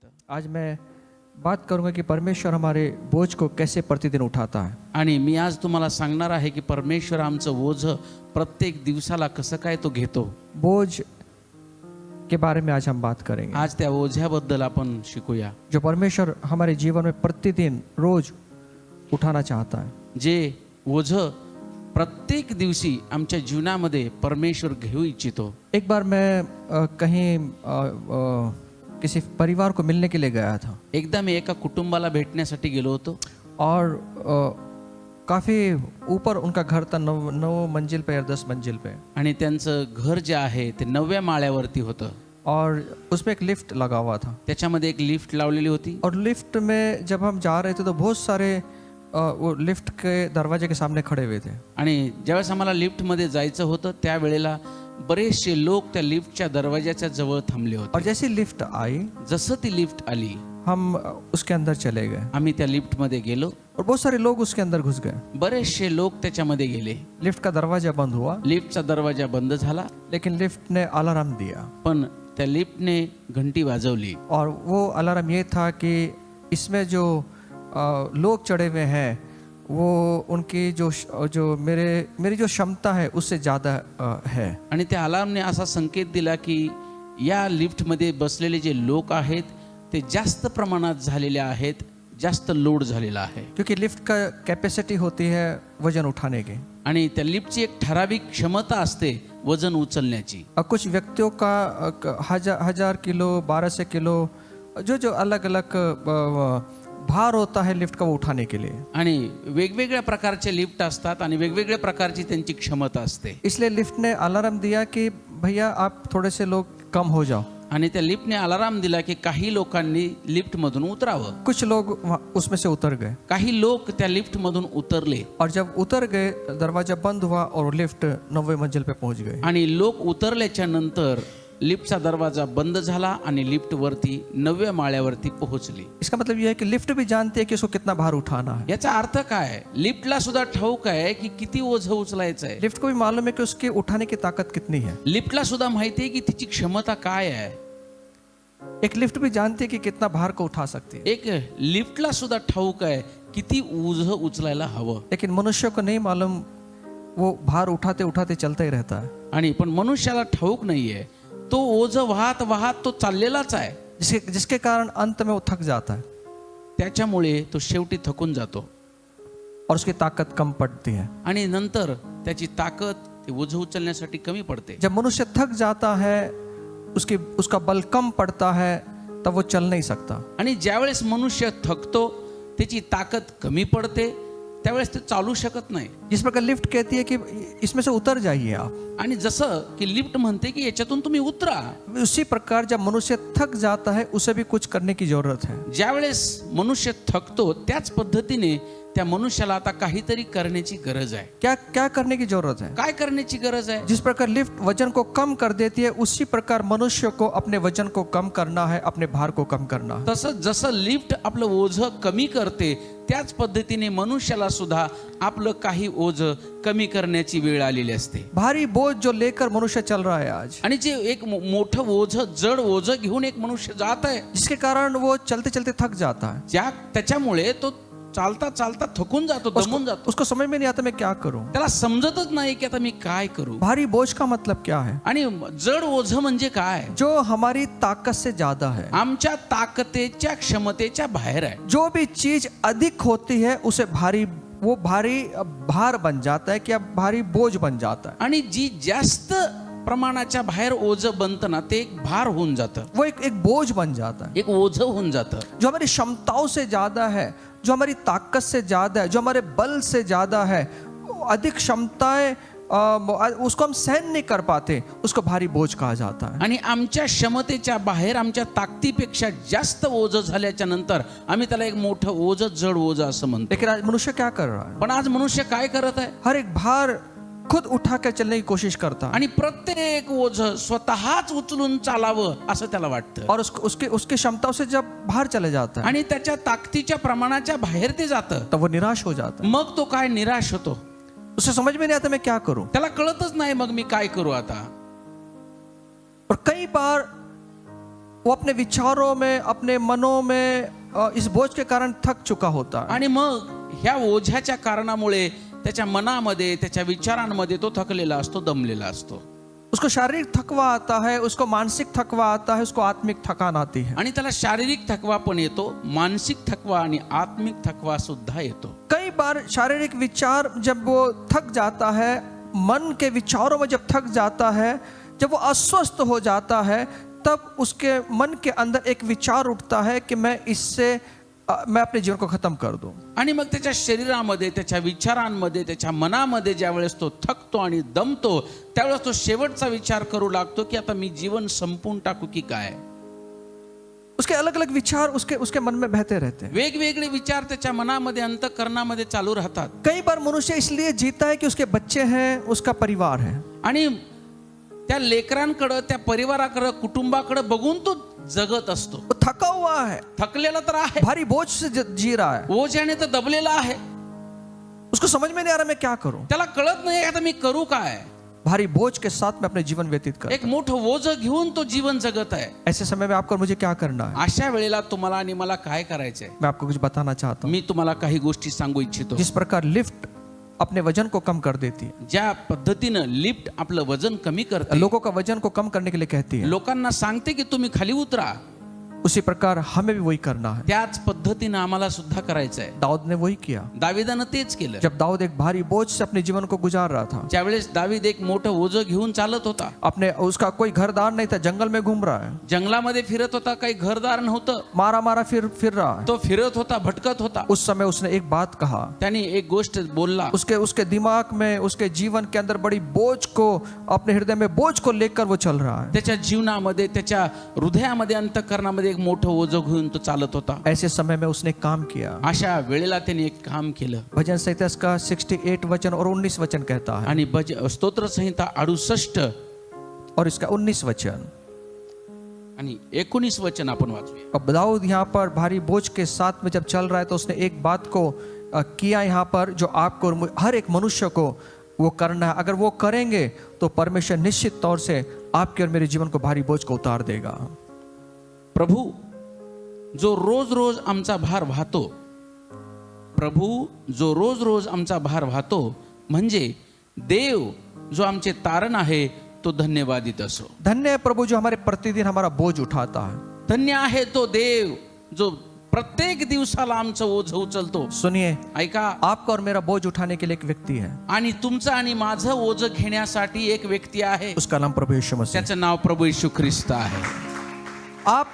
निमित्त आज मैं बात करूंगा कि परमेश्वर हमारे बोझ को कैसे प्रतिदिन उठाता है। आणि मी आज तुम्हाला सांगणार आहे की परमेश्वर आमचं ओझ प्रत्येक दिवसाला कसं काय तो घेतो. बोझ के बारे में आज हम बात करेंगे, आज त्या ओझ्याबद्दल आपण शिकूया. जो परमेश्वर हमारे जीवन में प्रतिदिन रोज उठाना चाहता है। जे ओझ प्रत्येक दिवशी आमच्या जीवनामध्ये परमेश्वर घेऊ इच्छितो. एक बार मैं किसी परिवार को मिलने के लिए गया था एकदा मी एका कुटुंबाला भेटण्यासाठी गेलो होतो और काफ़ी ऊपर उनका घर था, 9 मंजिल पे या 10 मंजिल पे, आणि त्यांचं घर जे आहे ते 9व्या माळ्यावरती होतं. और उसमें एक लिफ्ट लगा हुआ था। त्याच्यामध्ये एक लिफ्ट लावलेली होती. और लिफ्ट में जब हम जा रहे थे तो बहुत सारे वो लिफ्ट के दरवाजे के सामने खड़े हुए थे। आणि ज्यावेळेस आम्हाला लिफ्टमध्ये जायचं होतं त्यावेळेला बरेचसे लोक त्या लिफ्टच्या दरवाजाच्या जवळ थांबले और होते. जैसी लिफ्ट आई जसं ती लिफ्ट आली हम उसके अंदर चले गए आम्ही त्या लिफ्टमध्ये गेलो. और बहुत सारे लोग उसके अंदर घुस गए। बरेचसे लोक त्याच्यामध्ये गेले. लिफ्ट का दरवाजा बंद हुआ, लिफ्टचा दरवाजा बंद झाला, लेकिन लिफ्ट ने अलार्म दिया पण त्या लिफ्टने घंटी वाजवली. और वो अलार्म ये था कि इसमें जो लोग चढ़े हुए हैं वो उनकी जो मेरी जो क्षमता है उससे ज़्यादा है। आणि त्या अलार्मने असा संकेत दिला की या लिफ्टमध्ये बसलेले जे लोक आहेत ते जास्त प्रमाणात झालेले आहेत, जास्त लोड झालेला आहे. क्योंकि लिफ्ट का कैपेसिटी होती है वजन उठाने की, आणि त्या लिफ्टची एक ठराविक क्षमता असते वजन उचलण्याची. और कुछ व्यक्तियों का 1000 किलो 1200 किलो जो अलग अलग भार होता है लिफ्ट का वो उठाने के लिए। आणि वेगवेगळ्या प्रकारचे लिफ्ट असतात आणि वेगवेगळ्या प्रकारची त्यांची क्षमता असते. इसलिए लिफ्ट ने अलार्म दिया कि भैया आप थोड़े से लोग कम हो जाओ। आणि त्या लिफ्टने अलार्म दिला की काही लोकांनी लिफ्टमधून उतरावं. कुछ लोग उसमें से उतर गए काही लोक त्या लिफ्टमधून उतरले और जब उतर गए दरवाजा बंद हुआ और लिफ्ट 9वें मंजिल पे पहुंच गए। आणि लोक उतरल्याच्या नंतर लिफ्टचा दरवाजा बंद झाला आणि लिफ्ट वरती 9व्या माळ्यावरती पोहोचली. इसका मतलब यह है कि लिफ्ट भी जानती है कि उसको कितना भार उठाना है। याचा अर्थ काय? लिफ्टला सुद्धा ठाऊक आहे की किती ओझं उचलायचं आहे. लिफ्ट को भी मालूम है कि उसके उठाने की ताकत कितनी है। लिफ्टला सुद्धा माहिती आहे की तिची क्षमता काय आहे. एक लिफ्ट भी जानती है कि कितना भार को उठा सकती है, एक लिफ्टला सुद्धा ठाऊक आहे किती ओझं उचलायला हवं. लेकिन मनुष्य को नहीं मालूम, वो भार उठाते उठाते चलता ही रहता है। आणि पण मनुष्याला ठाऊक नाहीये, तो ओझं वाहत वाहत तो चाललेलाच आहे. जिसके कारण अंत में वो थक जाता है त्याच्यामुळे तो शेवटी थकून जातो और उसकी ताकत कम पड़ती है। आणि नंतर त्याची ताकद ते ओझं उचलण्यासाठी कमी पडते. जब मनुष्य थक जाता है, उसका बल कम पड़ता है, तब वो चल नहीं सकता। आणि ज्यावेळेस मनुष्य थकतो त्याची ताकद कमी पडते त्यावेळेस ते चालू शकत नाही. जिस प्रकार लिफ्ट कहती है कि इसमें से उतर जाइए आप, आणि जसं की लिफ्ट म्हणते की याच्यातून तुम्ही उतरा, उसी प्रकार जब मनुष्य थक जाता है उसे भी कुछ करने की जरूरत है। ज्यावेळेस मनुष्य थकतो त्याच पद्धतीने त्या मनुष्याला आता काहीतरी करण्याची गरज आहे. क्या करने की जरूरत है? काय करण्याची गरज आहे? जिस प्रकार लिफ्ट वजन को कम कर देती है, उसी प्रकार मनुष्य को अपने वजन को कम करना है, अपने भार को कम करना है। तसं जसं लिफ्ट आपलं ओझं कमी करते त्याच पद्धतीने मनुष्याला सुद्धा आपलं काही ओझं कमी करण्याची वेळ आलेली असते. भारी बोझ जो लेकर मनुष्य चल रहा है आज, आणि जे एक मोठं ओझं जड ओझं घेऊन एक मनुष्य जात आहे, जिसके कारण वो चलते चलते थक जाता है, त्याच्यामुळे तो चालता चालता थकून जातो, दमून जातो. उसको समझ में नहीं आता मैं क्या करूं। त्याला समजतच नाही की आता मी काय करू. भारी बोझ का मतलब क्या है? आणि जड ओझं म्हणजे काय? जो हमारी ताकत से ज्यादा है, आमच्या ताकदीच्या क्षमतेच्या बाहेर आहे. जो भी चीज अधिक होती है उसे भारी भार बन जाता है, क्या भारी बोझ बन जाता है। आणि जी जास्त प्रमाणाच्या बाहेर ओझं बनतं ना ते एक भार होऊन जातं, वो एक बोझ बन जाता है। एक ओझं होऊन जातं. जो हमारी क्षमताओं से ज्यादा है, जो हमारी ताकत से ज्यादा है, जो हमारे बल से ज्यादा है, अधिक क्षमताएं उसको हम सहन नहीं कर पाते, उसको भारी बोझ कहा जाता है। आणि आमच्या क्षमतेच्या बाहेर आमच्या ताकदीपेक्षा जास्त ओझं झाल्याच्या नंतर आम्ही त्याला एक मोठं ओझं, जड ओझं असं म्हणतो. लेकिन आज मनुष्य क्या कर रहा है? पण आज मनुष्य काय करत आहे? हर एक भार खुद उठा कर चलने की कोशिश करता है आणि प्रत्येक ओझं स्वतःच उचलून चालावं असं त्याला वाटतं. और उसकी क्षमताओं से जब बाहर चले जाता है आणि त्याच्या ताकदीच्या प्रमाणाच्या बाहेर ते जातं. तब वो निराश हो जाता है। मग तो काय निराश होतो. उसे समझ में नहीं आता मैं क्या करूं। त्याला कळतच नाही मग मी काय करू आता. और कई बार वो अपने विचारों में, अपने मनों में इस बोझ के कारण थक चुका होता है। आणि मग ह्या ओझ्याच्या कारणामुळे त्याच्या मनामध्ये, त्याच्या विचारांमध्ये तो थकलेला असतो, दमलेला असतो. उसको शारीरिक थकवा आता है, उसको मानसिक थकवा आता है, उसको आत्मिक थकान आती है। आणि त्याला शारीरिक थकवा पण येतो, मानसिक थकवा आणि आत्मिक थकवा सुद्धा येतो. कई बार शारीरिक विचार जब वो थक जाता है, मन के विचारों में जब थक जाता है, जब वो अस्वस्थ हो जाता है, तब उसके मन के अंदर एक विचार उठता है कि मैं अपने जीवन को खत्म कर दूं। आणि मग त्याच्या शरीरामध्ये, त्याच्या विचारांमध्ये, त्याच्या मनामध्ये ज्यावेळेस तो थकतो आणि दमतो, त्यावेळेस तो शेवटचा विचार करू लागतो की आता मी जीवन संपून टाकू की काय. उसके अलग अलग विचार उसके मन में बहते रहते हैं। वेगवेगळे विचार त्याच्या मनामध्ये, अंतःकरणामध्ये चालू राहतात. कई बार मनुष्य इसलिए जीता है कि उसके बच्चे हैं, उसका परिवार है, आणि त्या लेकरांकडे, त्या परिवाराकडे, कुटुंबाकडे बघून तो जगत असतो. वो थका हुआ है, थकलेला तर आहे, भारी बोझ से जी रहा है, ओझ्याने तर दबलेला आहे. उसको समझ में नहीं आ रहा मैं क्या करूं। त्याला कळत नाही आता मी करू काय. भारी बोझ के साथ में अपने जीवन व्यतीत कर। एक मोठं ओझं घेऊन तो जीवन जगत आहे. ऐसे समय में आपको और मुझे क्या करना है? अशा वेळेला तुम्हाला आणि मला काय करायचंय? मैं आपको कुछ बताना चाहता हूँ। मी तुम्हाला काही गोष्टी सांगू इच्छितो. जिस प्रकार लिफ्ट अपने वजन को कम कर देती है, ज्या पद्धतीनं लिफ्ट आपलं वजन कमी करते, लोगों का वजन को कम करने के लिए कहती है, लोकांना सांगते की तुम्ही खाली उतरा, उसी प्रकार हमें भी वही करना है। त्याच पद्धतीनं आम्हाला सुद्धा करायचंय. दाऊद ने वही किया। दाविदानं तेच केलं. जब दाऊद एक भारी बोझ से अपने जीवन को गुजार रहा था, ज्यावेळेस दावीद एक मोठं ओझं घेऊन चालत होता, उसका कोई घरदार नहीं था, जंगल में घूम रहा है, जंगलामध्ये फिरत होता, काही घरदार नव्हतं, मारा फिर रहा है, तो फिरत होता, भटकत होता. उस समय उसने एक बात कहा, त्याने एक गोष्ट बोलला. उसके दिमाग में, उसके जीवन के अंदर बड़ी बोझ को, अपने हृदय में बोझ को लेकर वो चल रहा है। त्याच्या जीवनामध्ये, त्याच्या हृदयामध्ये, अंतःकरणामध्ये एक मोठं ओझं घेऊन तो चालत होता. ऐसे समय में उसने काम किया। अशा वेळेला त्याने एक काम केलं. भजन संहिता का 68 वचन और 19 वचन कहता है, आणि स्तोत्र संहिता 68 और इसका 19 वचन आणि 19 वचन आपण वाचूया. अब दाऊद यहाँ पर भारी बोझ के साथ में जब चल रहा है, तो उसने एक बात को किया यहाँ पर, जो आपको हर एक मनुष्य को वो करना है। अगर वो करेंगे तो परमेश्वर निश्चित तौर से आपके और मेरे जीवन को भारी बोझ को उतार देगा। प्रभू जो रोज रोज आमचा भार वाहतो, प्रभू जो रोज रोज आमचा भार वाहतो, म्हणजे देव जो आमचे तारण आहे, तो धन्यवादित असो. धन्य है प्रभु जो हमारे प्रतिदिन हमारा बोझ उठाता है। धन्य आहे तो देव जो प्रत्येक दिवसाला आमचं ओझं उचलतो. सुनिए, ऐका, आपका और मेरा बोझ उठाने के लिए एक व्यक्ती है, आणि तुमचं आणि माझं ओझं घेण्यासाठी एक व्यक्ती आहे. उसका नाम प्रभु यीशु मसीह। त्याचं नाव प्रभू येशू ख्रिस्त आहे. आप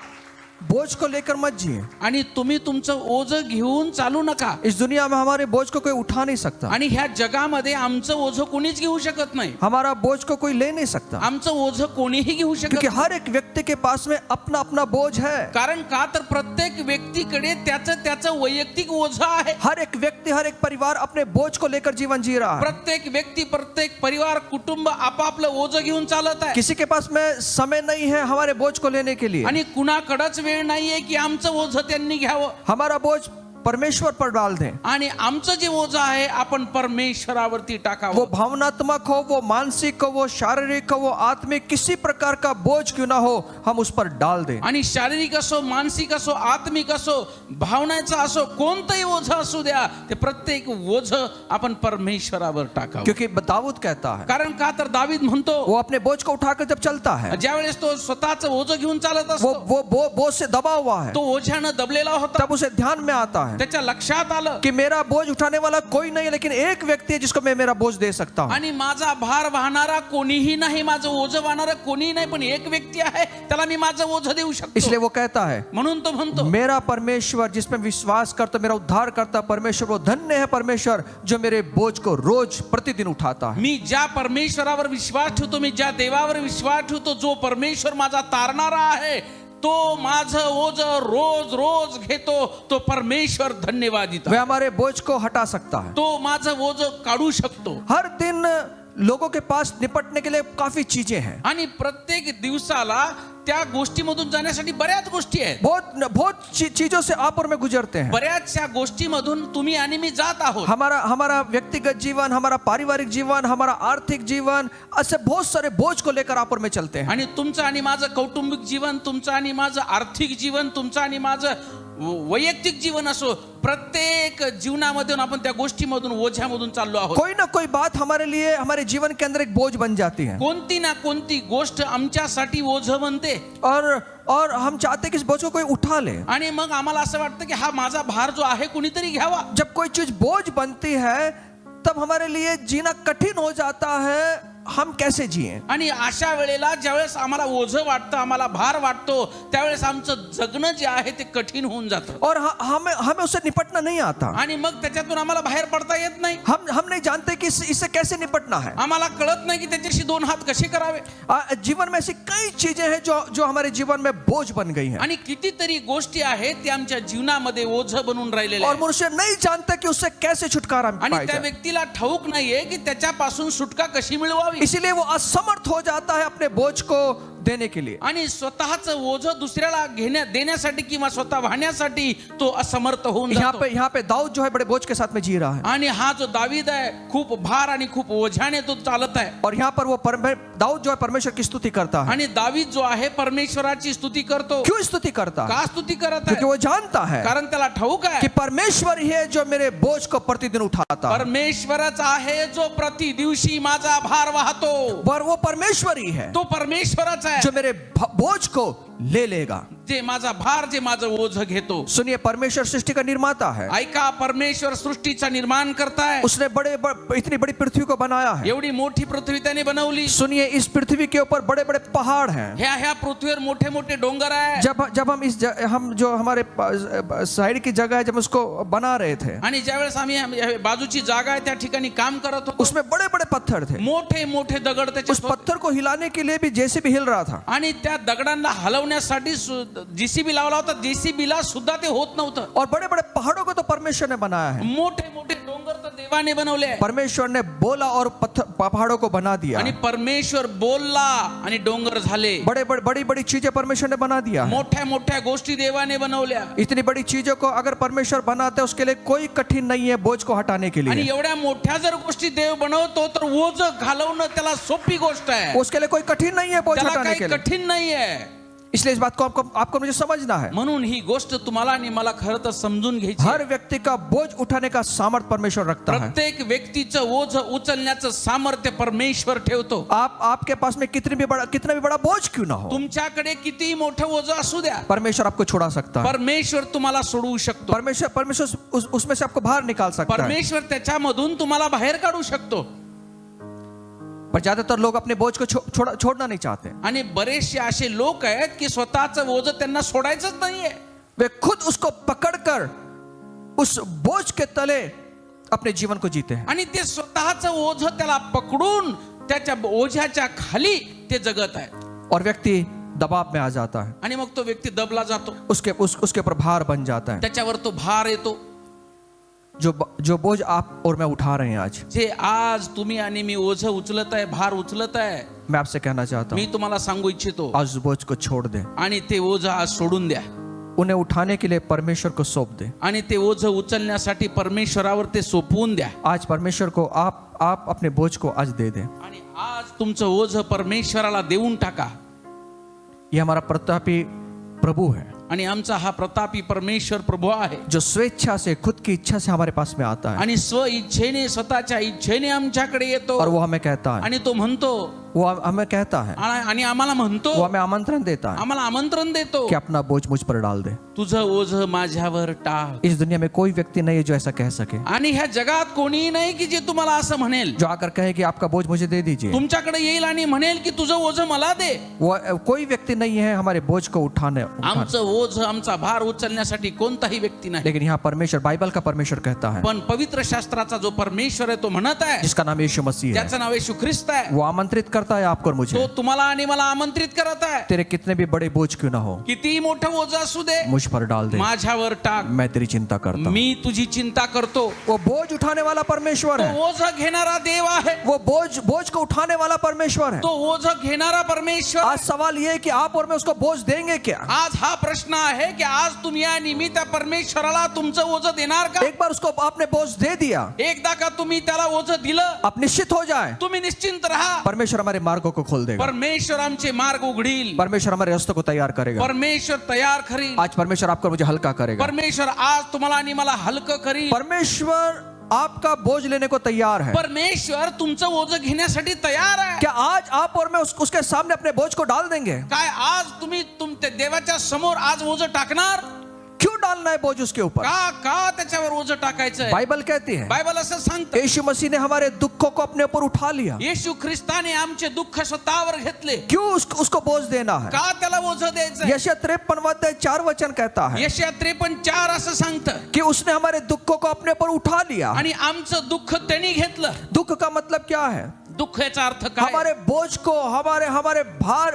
बोझ को लेकर मत जिए। आणि तुम्ही तुमचं ओझं घेऊन चालू नका. इस दुनिया में हमारे बोझ को कोई उठा नहीं सकता, आणि ह्या जगामध्ये आमचं ओझं कोणीच घेऊ शकत नाही. हमारा बोझ को कोई ले नहीं सकता, आमचं ओझं कोणीही घेऊ शकत क्योंकि नाही. हर एक व्यक्ति के पास में अपना अपना बोझ है। कारण का तर प्रत्येक व्यक्तीकडे त्याचं त्याचं वैयक्तिक ओझं आहे. हर एक व्यक्ति, हर एक परिवार अपने बोझ को लेकर जीवन जी रहा है। प्रत्येक व्यक्ती, प्रत्येक परिवार, कुटुंब आपापलं ओझं घेऊन चालत आहे. किसी के पास में समय नहीं है हमारे बोझ को लेने के लिए, आणि कुणाकडच वेळ नाहीये की आमचं ओझं त्यांनी घ्यावं. हमारा बोझ परमेश्वर पर डाल दें। आणि आमचं जे ओझं आहे आपण परमेश्वरावरती वो टाकावं. भावनात्मक हो, वो मानसिक हो, वो शारीरिक हो, वो आत्मिक, किसी प्रकार का बोझ क्यों ना हो, हम उस पर डाल दें। आणि शारीरिक असो, मानसिक असो, आत्मिक असो, भावनाचा असो, कोणतंही ओझं असू द्या, ते प्रत्येक ओझं आपण परमेश्वरावर टाकावं. क्योंकि दाऊद कहता है, कारण का तर दावीद म्हणतो, वो अपने बोझ को उठाकर जब चलता है, ज्यावेळेस तो स्वतःचं ओझं घेऊन चालत वो असतो, वो बोझ से दबा हुआ है, तो ओझ्यानं दबलेला होता. तब उसे ध्यान में आता है त्याच्या लक्षात आलं कि मेरा बोझ उठाने वाला कोई नहीं है, लेकिन एक व्यक्ति है जिसको मैं मेरा बोझ दे सकता हूँ। आणि माझा भार वाहणारा कोणीही नाही, माझं ओझं वाहणारा कोणीही नाही, पण एक व्यक्ती आहे, त्याला मी माझं ओझं देऊ शकतो. इसलिए वो कहता है, म्हणून तो म्हणतो, मेरा परमेश्वर जिसमें विश्वास करता, मेरा उद्धार करता परमेश्वर, वो धन्य है परमेश्वर जो मेरे बोझ को रोज प्रतिदिन उठाता है। मी ज्या परमेश्वरावर विश्वास ठेवतो, मी ज्या देवावर विश्वास ठेवतो, जो परमेश्वर माझा तारणारा आहे, तो माझं ओझं रोज रोज घेतो, तो परमेश्वर धन्यवादित. वह हमारे बोझ को हटा सकता है। तो माझं ओझं काढू शकतो. हर दिन लोगों के पास निपटने के लिए काफी चीजें हैं, आणि प्रत्येक दिवसाला त्या गोष्टीमधून जाण्यासाठी बऱ्याच गोष्टी आहेत. बहुत चीजों से आप और मैं गुजरते हैं. बऱ्याचशा गोष्टीमधून तुम्ही आणि मी जात आहोत. हमारा व्यक्तिगत जीवन, हमारा पारिवारिक जीवन, हमारा आर्थिक जीवन, ऐसे बहुत सारे बोझ को लेकर आप और मैं चलते हैं. आणि तुमचं आणि माझं कौटुंबिक जीवन, तुमचं आणि माझं आर्थिक जीवन, तुमचं आणि माझं वैयक्तिक जीवन असो, प्रत्येक जीवनामधून आपण त्या गोष्टीमधून, ओझ्यामधून चाललो आहोत. कोई ना कोई बात हमारे लिए हमारे जीवन के अंदर एक बोझ बन जाती है, कोणती ना कोणती गोष्ट आमच्यासाठी ओझं बनते. और हम चाहते हैं कि इस बोझ को कोई उठा ले. आणि मग आम्हाला असं वाटतं की हा माझा भार जो आहे कुणीतरी घ्यावा. जब कोई चीज बोझ बनती है तब हमारे लिए जीना कठिन हो जाता है. हम कैसे जिए? आणि अशा वेळेला ज्यावेळेस आम्हाला ओझं वाटतं, आम्हाला भार वाटतो, त्यावेळेस आमचं जगणं जे आहे ते कठीण होऊन जातं. और हमें उससे निपटना नहीं आता. आणि मग त्याच्यातून आम्हाला बाहेर पडता येत नाही. हम नहीं जानते कि इससे कैसे निपटना है. आम्हाला कळत नाही की त्याच्याशी दोन हात कसे करावे. जीवन में ऐसी कई चीजें हैं जो हमारे जीवन में बोझ बन गई हैं. आणि कितीतरी गोष्टी आहेत त्या आमच्या जीवनामध्ये ओझं बनून राहिलेल्या और आहेत. मनुष्य नहीं जानता कि उससे कैसे छुटकारा आणि पाया त्या जाए. व्यक्तीला ठाऊक नाहीये की त्याच्यापासून सुटका कशी मिळवावी. इसीलिए वो असमर्थ हो जाता है अपने बोझ को देने के लिए. आणि स्वतःच ओझं दुसऱ्याला देण्यासाठी किंवा स्वतः वाहण्यासाठी तो असमर्थ होऊन जातो. यहाँ पे दाऊद जो है बड़े बोझ के साथ में जी रहा है. आणि हा जो दावीद आहे खूप भार आणि खूप ओझ्याने तो चालत आहे. और यहाँ पर वो दाऊद जो है परमेश्वर की स्तुति करता है. आणि दावीद जो आहे परमेश्वराची स्तुती करतो. क्यों स्तुति करता है? का स्तुती करत क्योंकि आहे? वो जानता है कारण त्याला ठाऊक कि आहे परमेश्वर ही है जो मेरे बोझ को प्रतिदिन उठाता है. परमेश्वरच आहे जो प्रति दिवशी माझा भार वाहतो. पर वो परमेश्वर ही है तो परमेश्वरच आहे जो मेरे बोझ को ले लेगा. जे माझा भार, जे माझं ओझं घेतो. सुनिए, परमेश्वर सृष्टि का निर्माता है. ऐका, परमेश्वर सृष्टीचा निर्माण करताय. उसने इतनी बड़ी पृथ्वी को बनाया है. एवढी मोठी पृथ्वी त्याने बनवली. सुनिए, इस पृथ्वी के ऊपर बड़े बड़े पहाड़ हैं. ह्या पृथ्वीवर मोठे मोठे डोंगर आहे. जब हम जो हमारे साइड की जगह है, जब उसको बना रहे थे, आणि ज्यावेळेस आम्ही बाजूची जागा आहे त्या ठिकाणी काम करत होतो, उसमें बड़े बड़े पत्थर थे. मोठे मोठे दगड उस त्याच्या पत्थर को हिलाने के लिए भी जेसीबी हिल रहा था. आणि त्या दगडांना हलवण्यासाठी जेसीबी लावला होता. जेसीबीला सुद्धा ते होत नव्हतं. और बड़े बड़े पहाड़ों को तो परमेश्वर ने बनाया है. मोठे मोठे डोंगर तर देवाने बनवले आहे. परमेश्वर ने बोला और पहाड़ों को बना दिया. आणि परमेश्वर बोलला आणि डोंगर झाले. बड़ी बड़ी चीजें परमेश्वर ने बना दिया है. मोठ्या मोठ्या गोष्टी देवाने बनवल्या. इतनी बड़ी चीजों को अगर परमेश्वर बनाते उसके लिए कोई कठिन नहीं है बोझ को हटाने के आणि लिए. एवढ्या मोठ्या जर गोष्टी देव बनवतो तर ओझं घालवणं त्याला सोपी गोष्ट आहे. उसके लिए कोई कठिन नहीं है बोझ त्याला हटाने काही के लिए. कठीण नाहीये. इसलिए इस बात को आपको मुझे समझना है. म्हणून ही गोष्ट तुम्हाला आणि मला खरं तर समजून घ्यायची. हर व्यक्ति का बोझ उठाने का सामर्थ्य परमेश्वर रखता है. प्रत्येक व्यक्तीचं ओझं उचलण्याचं सामर्थ्य परमेश्वर ठेवतो. आपके पास में कितना भी बड़ा बोझ क्यों ना हो, तुमच्याकडे किती मोठं ओझं असू द्या, परमेश्वर आपको छुड़ा सकता है. परमेश्वर तुम्हाला सोडवू शकतो. परमेश्वर उसमें से आपको बाहर निकाल सकता है. परमेश्वर त्याच्यामधून तुम्हाला बाहेर काढू शकतो. पर ज्यादातर लोग अपने बोझ को छोड़ना नहीं चाहते. आणि बरेचसे असे लोक आहेत की स्वतःचं ओझं त्यांना सोडायचंच नाहीये. वे खुद उसको पकड़कर उस बोझ के तले अपने जीवन को जीते हैं. आणि ते स्वतःचं ओझं त्याला पकडून त्याच्या ओझ्याच्या खाली ते जगत आहे. और व्यक्ति दबाव में आ जाता है. आणि मग तो व्यक्ती दबला जातो. उसके ऊपर भार बन जाता है. त्याच्यावर तो भार येतो. जो बोझ आप और मैं उठा रहे हैं आज, जे आज तुम्ही आणि मी ओझं उचलत आहे, भार उचलत आहे, मैं आपसे कहना चाहता मी हूँ, तुम्हाला सांगू इच्छितो, आज उस बोझ को छोड़ दे. आणि ते ओझं आज सोडून द्या. उन्हें उठाने के लिए परमेश्वर को सौंप दे. आणि ते ओझं उचलण्यासाठी परमेश्वरावर ते सोपवून द्या. आज परमेश्वर को आप अपने बोझ को आज दे दे. आणि आज तुमचं ओझं परमेश्वराला देऊन टाका. ये हमारा प्रतापी प्रभु है, आणि आमचा हा प्रतापी परमेश्वर प्रभू आहे, जो स्वेच्छा से, खुद की इच्छा से हमारे पास में आता है. आणि स्व इच्छेने, स्वतःच्या इच्छेने आमच्याकडे येतो. और वो हमें कहता है, आणि तो म्हणतो, वो हमें कहता है, आणि आम्हाला म्हणतो, वो हमें आमंत्रण देता है आम्हाला आमंत्रण देतो कि अपना बोझ मुझ पर डाल दे. तुझं ओझं माझ्यावर टाक. इस दुनिया में कोई व्यक्ति नहीं है जो ऐसा कह सके, आणि ह्या जगात कोणीही नाही की जे तुम्हाला असं म्हणेल, जो आकर कहे कि आपका बोझ मुझे दे दीजिए. तुमच्याकडे येईल आणि म्हणेल की तुझं ओझं मला दे. वो कोई व्यक्ति नहीं है हमारे बोझ को उठाने. आमचं ओझं, आमचा भार उचलण्यासाठी कोणताही व्यक्ती नाही. लेकिन यहाँ परमेश्वर, बाइबल का परमेश्वर कहता है, पण पवित्र शास्त्राचा जो परमेश्वर आहे तो म्हणत आहे, जिसका नाम यीशु मसीह है, ज्याचं नाव येशू ख्रिस्त आहे, वो आमंत्रित करता करता है आपको और तो मुझे, तुम्हाला आणि मला आमंत्रित करत आहे. तेरे कितने भी बड़े बोझ क्यों ना हो, किती मोठं ओझं असू दे, मुझ पर डाल दे, माझ्यावर टाक. मैं तेरी चिंता करता हूं. मी तुझी चिंता करतो. वो बोझ उठाने वाला परमेश्वर तो है, ओझं घेणारा देव आहे. वो बोझ को उठाने वाला परमेश्वर है. तो ओझं घेणारा परमेश्वर. आज सवाल ये है कि आप और मैं उसको बोझ देंगे क्या? आज हा प्रश्न आहे की आज तुम्ही या निमित्त परमेश्वराला तुमचं ओझं देणार का? एक बार उसको आपने बोझ दे दिया, एकदा का तुम्ही त्याला ओझं दिलं, आप निश्चित हो जाए, तुम्ही निश्चिंत राहा. परमेश्वर हमारे मार्गों को खोल देगा, परमेश्वर आमचे मार्ग उघडील. परमेश्वर हमारे रास्तों को तैयार करेगा. परमेश्वर तयार करील. आज परमेश्वर आपको और मुझे हल्का करेगा. परमेश्वर आज तुम्हाला आणि मला हलकं करील. परमेश्वर आपका बोझ लेने को तैयार है. परमेश्वर तुमचं ओझं घेण्यासाठी तयार आहे. क्या आज आप और मैं उसके सामने अपने बोझ को डाल देंगे? काय आज तुम्ही देवाच्या समोर आज ओझं टाकणार? क्यों डालना है बोझ उसके ऊपर? का त्याच्यावर ओझं टाकायचंय? बाइबल कहती है बायबल असं सांगतं, यीशु मसीह ने हमारे दुखों को अपने ऊपर उठा लिया. येशू ख्रिस्ताने आमचे दुःख स्वतःवर घेतले. क्यों उसको बोझ देना है? का त्याला ओझं द्यायचं? यशाया 53:4 कहता है यशाया 53:4 असं सांगतं कि उसने हमारे दुखों को अपने ऊपर उठा लिया. आणि आमचं दुःख त्यांनी घेतलं. दुख का मतलब क्या है? दुःख याचा अर्थ काय? हमारे बोझ को, हमारे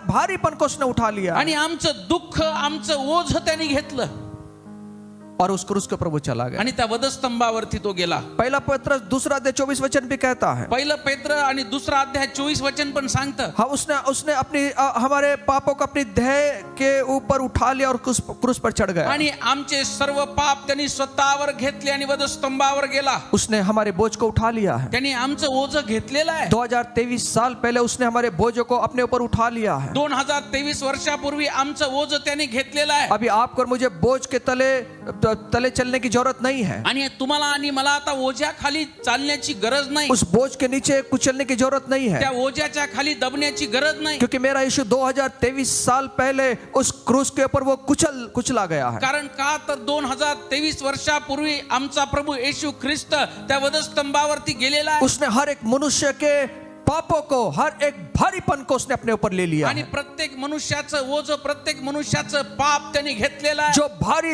भारीपन को उसने उठा लिया आणि आमचं दुःख, आमचं ओझं त्यांनी घेतलं और उस क्रूस के ऊपर वो चला गया. आणि त्या वधस्तंभावरती तो गेला. पहला पत्र 2:24 भी कहता है, पहिलं पेत्र आणि दुसरा अध्याय 24 पण सांगतं. हाँ, उसने अपनी हमारे पापों को अपनी देह के ऊपर उठा लिया और क्रूस पर चढ़ गया. आणि आमचे सर्व पाप त्यांनी स्वतःवर घेतले आणि वधस्तंभावर गेला. उसने हमारे बोझ को उठा लिया है. त्यांनी आमचं ओझं घेतलेलं आहे. 2023 साल पहले उसने हमारे बोझों को अपने ऊपर उठा लिया है. 2023 वर्षापूर्वी आमचं ओझं त्यांनी घेतलेलं आहे. अभी आपको और मुझे बोझ के तले चलने की जरूरत नहीं है. आणि तुम्हाला आणि मला आता ओझ्या खाली चालण्याची गरज नाही. उस बोझ के नीचे कुचलने की जरूरत नहीं है, त्या ओझ्याच्या खाली दबण्याची गरज नाही. क्योंकि मेरा यीशु 2023 साल पहले उस क्रूस के ऊपर वो कुचला गया है. कारण का तर 2023 वर्षापूर्वी आमचा प्रभू येशू ख्रिस्त त्या वधस्तंभावरती गेलेला आहे. उसने हर एक मनुष्य के पापों को, हर एक भारीपन को उसने अपने ऊपर ले लिया आणि है. प्रत्येक मनुष्याचं ओझं, प्रत्येक मनुष्याचं पाप त्यांनी घेतलेलं आहे.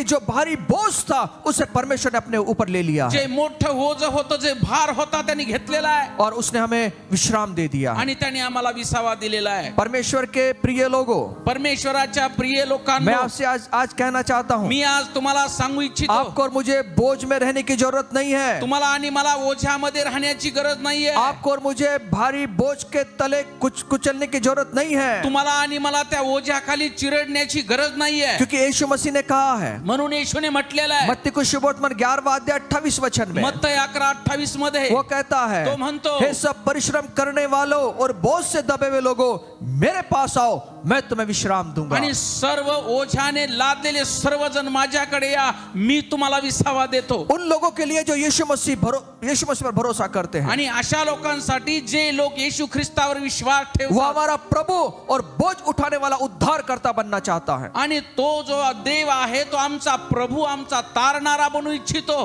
जो भारी बोझ था उसे परमेश्वर ने अपने ऊपर ले लिया जे है मोठं ओझं होतं, जे भार होता त्यांनी घेतलेला आहे और उसने हमें विश्राम दे दिया है. आणि त्यांनी आम्हाला विसावा दिलेला आहे. परमेश्वर के प्रिय लोगों, परमेश्वराच्या प्रिय मैं लोकांनो, आपसे आज कहना चाहता हूँ, मी आज तुम्हाला सांगू इच्छितो, आपको और मुझे बोझ में रहने की जरूरत नहीं है. तुम्हाला आणि मला ओझ्यामध्ये राहण्याची गरज नाहीये. आपको और मुझे भारी बोझ के तले कुचलने की जरूरत नहीं है, तुम्हाला आणि मला त्या ओझ्याखाली चिरडण्याची गरज नाहीये. क्योंकि यीशु मसीह ने कहा है म्हणून येशूने म्हटलेलं आहे मत्ती को शुभवर्तमान 11:28 में, मत्ती 11:28 मध्ये वो कहता है, तो म्हणतो, हे सब परिश्रम करने वालों और बोझ से दबे हुए लोगों, मेरे पास आओ, मैं तुम्हें विश्राम दूंगा. आणि सर्व ओझ्याने लादलेले सर्वजण माझ्याकडे या, मी तुम्हाला विसावा देतो. उन लोगों के लिए जो यीशु मसीह पर भरोसा करते हैं, आणि अशा लोकांसाठी जे लोक येशू ख्रिस्तावर विश्वास वो ठेवतात हमारा प्रभु और बोझ उठाने वाला उद्धारकर्ता बनना चाहता है. आणि तो जो देव आहे तो आमचा प्रभू, आमचा तारणारा बनू इच्छितो.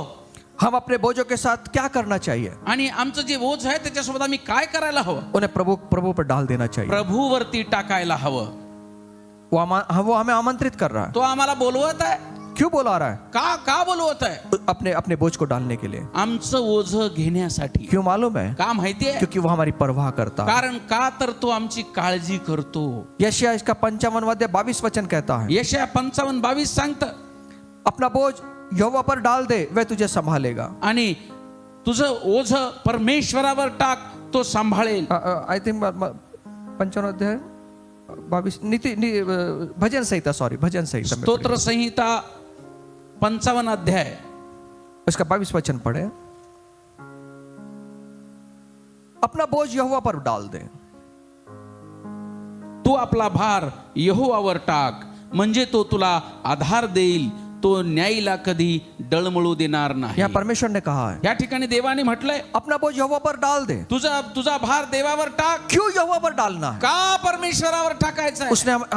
हम अपने बोझों के साथ क्या करना चाहिए? आणि आमचं जे ओझ आहे त्याच्यासोबत आम्ही काय करायला हवं? उन्हें प्रभु पर डाल देना चाहिए. प्रभूवरती टाकायला हवं. वो हमें आमंत्रित कर रहा है. तो आम्हाला बोलवत आहे. क्यों बुला रहा है? का बोलवत आहे? अपने बोझ को डालने के लिए. आमचं ओझं घेण्यासाठी. क्यों मालूम है? का माहितीये? क्योंकि वो हमारी परवाह करता है. कारण का तर तो आमची काळजी करतो. यशाया इसका 55:22 कहता है, यशाया 55:22 सांगतं, अपना बोझ यहोवा पर डाल दे, वह तुझे संभालेगा. आणि तुझं ओझं परमेश्वरावर टाक, तो सांभाळेल. आई थिंक 55:22 भजन संहिता स्तोत्र संहिता 55 अध्याय उसका 22 पढ़े. अपना बोझ यहोवा पर डाल दे. तू आपला भार यहोवावर टाक, म्हणजे तो तुला आधार देईल, तो न्यायला कधी डळमळू देणार नाही. यहाँ परमेश्वर ने कहा है, या ठिकाणी देवाने म्हटलंय, अपना बोझ यहोवा पर डाल दे. तुझा भार देवावर टाक. क्यों यहोवा पर डालना है? का परमेश्वरावर टाकायचा आहे?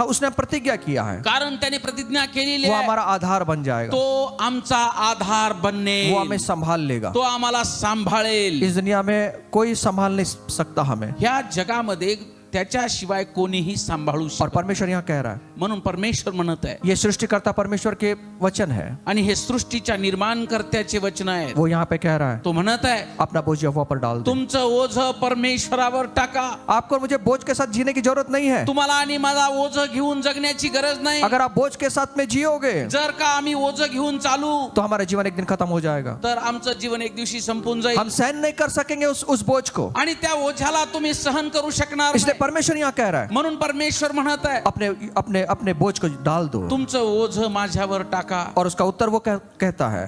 उसने प्रतिज्ञा किया है, कारण त्याने प्रतिज्ञा केलेली वो आहे, हमारा आधार बन जाएगा, तो आमचा आधार बनने, वो हमें संभाल लेगा. तो आम्हाला सांभाळेल. इस दुनिया में कोई संभाल नहीं सकता हमें. ह्या जगामध्ये त्याच्याशिवाय कोणीही सांभाळू और शकत. परमेश्वर यहाँ कह रहा है, म्हणून परमेश्वर म्हणत आहे, ये सृष्टिकर्ता परमेश्वर के वचन है, आणि हे सृष्टीच्या निर्माणकर्त्याचे वचन आहेत. वो यहाँ पे कह रहा है तो म्हणत आहे, अपना बोझ यहोवा पर डाल दो. तुमचं ओझ परमेश्वरावर टाका. आपको और मुझे बोझ के साथ जीने की जरूरत नहीं है. तुम्हाला आणि मला ओझ घेऊन जगण्याची गरज नाही. अगर आप बोझ के साथ में जियोगे जर का आम्ही ओझ घेऊन चालू, तो हमारा जीवन एक दिन खत्म हो जाएगा. तर आमचं जीवन एक दिवशी संपून जाईल. हम सहन नहीं कर सकेंगे उस बोझ को. आणि त्या ओझ्याला तुम्ही सहन करू शकणार इसलिए नाही. परमेश्वर यहाँ कह रहा है, म्हणून परमेश्वर म्हणत आहे, अपने अपने अपने बोझ को डाल दो. तुमचं ओझ माझ्यावर टाका. और उसका उत्तर वो कहता है,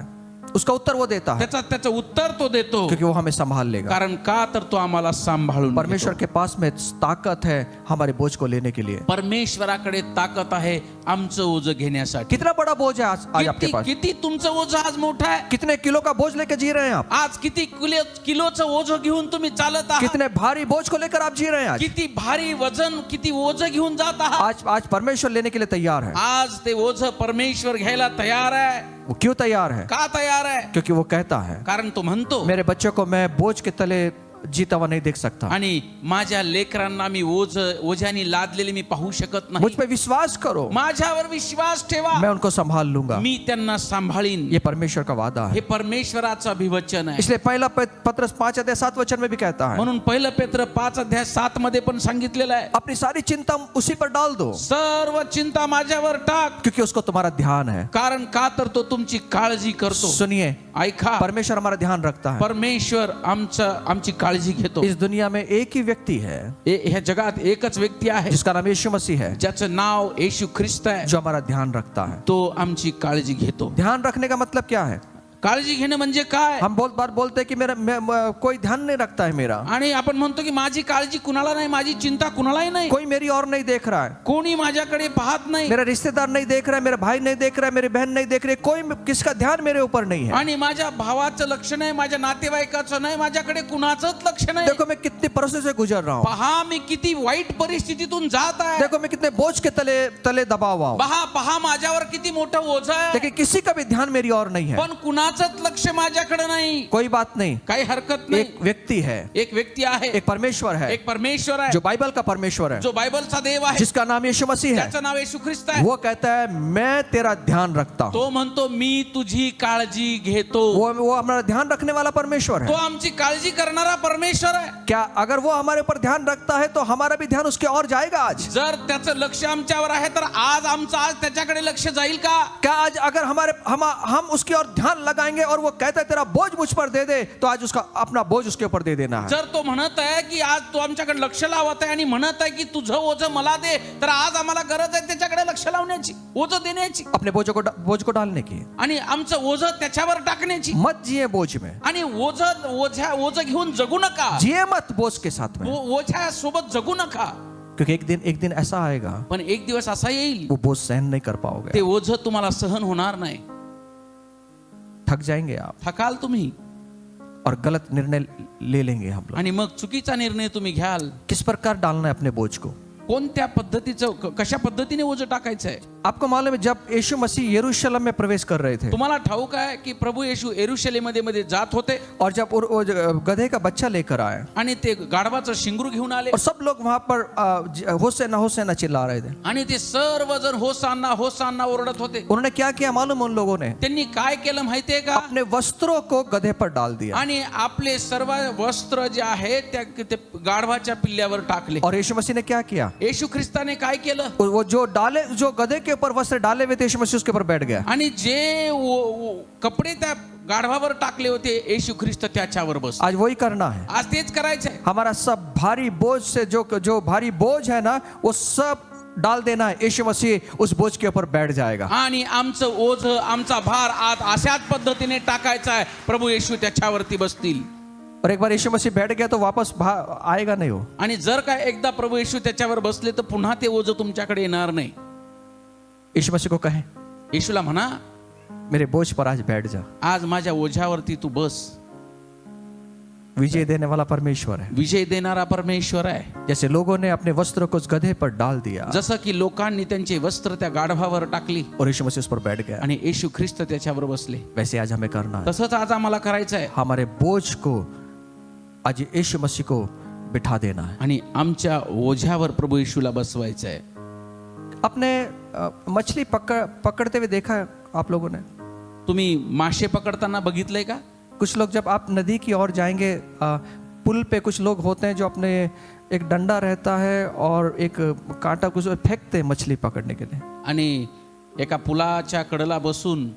उसका उत्तर वो देता है, त्याचं उत्तर तो देतो. क्योंकि वो हमें संभाल लेगा. कारण का तर तो आम्हाला सांभाळून परमेश्वर घेतो. के पास में ताकत है हमारे बोझ को लेने के लिए. परमेश्वराकडे ताकद आहे आमचं ओझ घेण्यासाठी. कितना बड़ा बोझ है आज आपके पास? किती तुमचं ओझ आज मोठं आहे. कितने किलो का बोझ लेकर जी रहे हैं आप? आज किती किलोचं ओझ घेऊन तुम्ही चालत आहात. कितने भारी बोझ को लेकर आप जी रहे हैं आज? किती भारी वजन, किती ओझ घेऊन जात आहात. आज परमेश्वर लेने के लिए तैयार है. आज ते ओझ परमेश्वर घ्यायला तयार आहे. वो क्यों तैयार है? का तयार आहे? क्योंकि वो कहता है, कारण तो म्हणतो, मेरे बच्चों को मैं बोझ के तले जीता हुआ नहीं देख सकता. आणि माझ्या लेकरांना मी ओझ्यानी लादलेले मी पाहू शकत मुझ नाही. पे विश्वास करो, माझ्यावर विश्वास ठेवा, मैं उनको संभाल लूंगा. मी त्यांना सांभाळीन. ये परमेश्वर का वादा हे है. परमेश्वराचं अभिवचन आहे. इसलिए पहला पत्रस 5:7 में भी कहता है, म्हणून पहिलं पेत्र 5:7 मध्ये पण सांगितलेलं आहे, अपनी सारी चिंता उसी पर डाल दो, सर्व चिंता माझ्यावर टाक. क्योंकि उसको तुम्हारा ध्यान है. कारण का तर तो तुमची काळजी करतो. सुनिए, ऐका, परमेश्वर हमारा ध्यान रखता है. परमेश्वर आमची काळजी घेतो. इस दुनिया में एक ही व्यक्ति है ह्या जगात एकच व्यक्ती आहे जिसका नाम यीशु मसीह है, ज्याचं नाव येशू ख्रिस्त आहे. जो हमारा ध्यान रखता है. तो आमची काळजी घेतो. ध्यान रखने का मतलब क्या है? काळजी घेणं म्हणजे काय? हम बहुत बार बोलते हैं कि कोई ध्यान नहीं रखता है मेरा, आणि आपण म्हणतो की माझी काळजी कुणाला नाही, माझी चिंता कुणालाही नाही, कोई मेरी और नहीं देख रहा है, कोणी माझ्याकडे पाहत नाही, मेरा रिश्तेदार नहीं देख रहा है, मेरा भाई नहीं देख रहा है, मेरी बहन नहीं देख रही, कोई किसका ध्यान मेरे ऊपर नहीं है. आणि माझ्या भावाचं लक्ष नाही, माझ्या नातेवाईकाचं नाही, माझ्याकडे कुणाचंच लक्ष नाही. देखो मैं कितनी परिस्थिति से गुजर रहा हूँ. पहा मी किती वाईट परिस्थितीतून जात आहे. देखो मैं कितने बोझ के तले दबा हुआ हूँ. पहा माझ्यावर किती मोठं ओझं आहे. लेकिन किसी का भी ध्यान मेरी और नहीं है. पण कुणाचंच लक्ष माझ्याकडे नाही. कोई बात नहीं, काही हरकत नाही. एक व्यक्ति है, एक व्यक्ती आहे, एक परमेश्वर है, एक परमेश्वर आहे, जो बाइबल का परमेश्वर है, जो बायबलचा देव आहे, जिसका नाम यीशु मसीह है. त्याचं नाव येशू ख्रिस्त आहे. वो कहता है मैं तेरा ध्यान रखता हूँ. तो म्हणतो मी तुझी काळजी घेतो. वो हमारा ध्यान रखने वाला परमेश्वर तो है. आमची काळजी करणारा परमेश्वर आहे. क्या अगर वो हमारे ऊपर ध्यान रखता है तो हमारा भी ध्यान उसके और जाएगा आज? जर त्याचं लक्ष आमच्यावर आहे तर आमचं आज त्याच्याकडे लक्ष जाईल का? क्या आज अगर हम उसकी और ध्यान लगाएंगे और वो कहता है तेरा बोझ मुझ पर दे दे, तो आज उसका अपना बोझ उसके ऊपर दे देना है. जर तो म्हणत आहे की आज तो आमच्याकडे लक्ष लावत आहे आणि म्हणत आहे की तुझं ओझं मला दे, तर आज आम्हाला गरज आहे त्याच्याकडे लक्ष लावण्याची, ओझं देण्याची, अपने बोझ को डालने की. आणि आमचं ओझं त्याच्यावर टाकण्याची. मत जिए बोझ में, आणि ओझं घेऊन जगू नका. जिए मत बोझ के साथ में, ओझ्या सोबत जगू नका. क्योंकि एक दिन ऐसा आएगा पण एक दिवस असा येईल, वो बोझ सहन नहीं कर पाओगे. ते ओझं तुम्हाला सहन होणार नाही. थक जाएंगे आप थकाल तुम्ही, और गलत निर्णय ले लेंगे हम लोग. आणि मग चुकीचा निर्णय तुम्ही घ्याल. किस प्रकार डालना है अपने बोझ को? कोणत्या पद्धतीचं, कशा पद्धतीने ओझं टाकायचं आहे? आपको मालूम है जब यीशु मसीह यरूशलेम में प्रवेश कर रहे थे, तुम्हाला ठाऊक आहे की प्रभू येशू यरूशलेममध्ये जात होते, और जब वो गधे का बच्चा लेकर आए, आणि ते गाढवाचं शिंगरू घेऊन आले, और सब लोग वहां पर होसेना होसेना चिल्ला रहे थे. आणि ते सर्वजण होसान्ना होसान्ना ओरडत होते. उन्होंने क्या किया मालूम? उन लोगों ने त्यांनी काय केलं माहितीये का? अपने वस्त्रों को गधे पर डाल दिया, आणि आपले सर्व वस्त्र जे आहे त्या गाढवाच्या पिल्ल्यावर टाकले. और यीशु मसीह ने क्या किया? येशू ख्रिस्ताने काय केलं? वो जो गधे के ऊपर वस्त्र डाले हुए थे, यीशु मसीह उसके ऊपर बैठ गया. आणि जे कपडे त्या गाढवावर टाकले होते, येशू ख्रिस्त त्याच्यावर बस. आज वही करना है. आज तेच करायचंय. हमारा सब भारी बोझ से जो भारी बोझ है ना, वो सब डाल देना है. यीशु मसीह उस बोझ के ऊपर बैठ जाएगा. आणि आमचं ओझ, आमचा भार आज अशाच पद्धतीने टाकायचा आहे. प्रभू येशू त्याच्यावरती बसतील. और एक बार यीशु मसीह बैठ गया तो वापस आएगा नहीं हो. आणि जर काय एकदा प्रभू येशू त्याच्यावर बसले तर पुन्हा ते ओझ तुमच्याकडे येणार नाही. यीशु मसीह को कहे, येशूला म्हणा, मेरे बोझ पर आज बैठ जा. आज माझ्या ओझ्यावरती तू बस. विजय देने वाला परमेश्वर है. विजय देणारा परमेश्वर आहे. जैसे लोगों ने अपने वस्त्रों को उस गधे पर डाल दिया, जसं की लोकांनी त्यांचे वस्त्र त्या गाढवावर टाकली और यीशु मसीह उस पर बैठ गया, आणि येशू ख्रिस्त त्याच्यावर बसले, वैसे आज हमें करना है. तसंच आज आम्हाला करायचं आहे. हमारे बोझ को आज यीशु मसीह को बिठा देना है। आणि आमच्या ओझ्यावर प्रभू येशूला बसवायचं आहे. आपने मछली पकड़ते हुए देखा है आप लोगों ने? तुम्ही मासे पकडताना बघितलंय का? कुछ लोग जब आप नदी की ओर जाएंगे, पुल पे कुछ लोग होते हैं जो अपने एक डंडा रहता है और एक कांटा कुछ फेंकते हैं मछली पकड़ने के लिए। आणि एका पुलाच्या कडेला बसून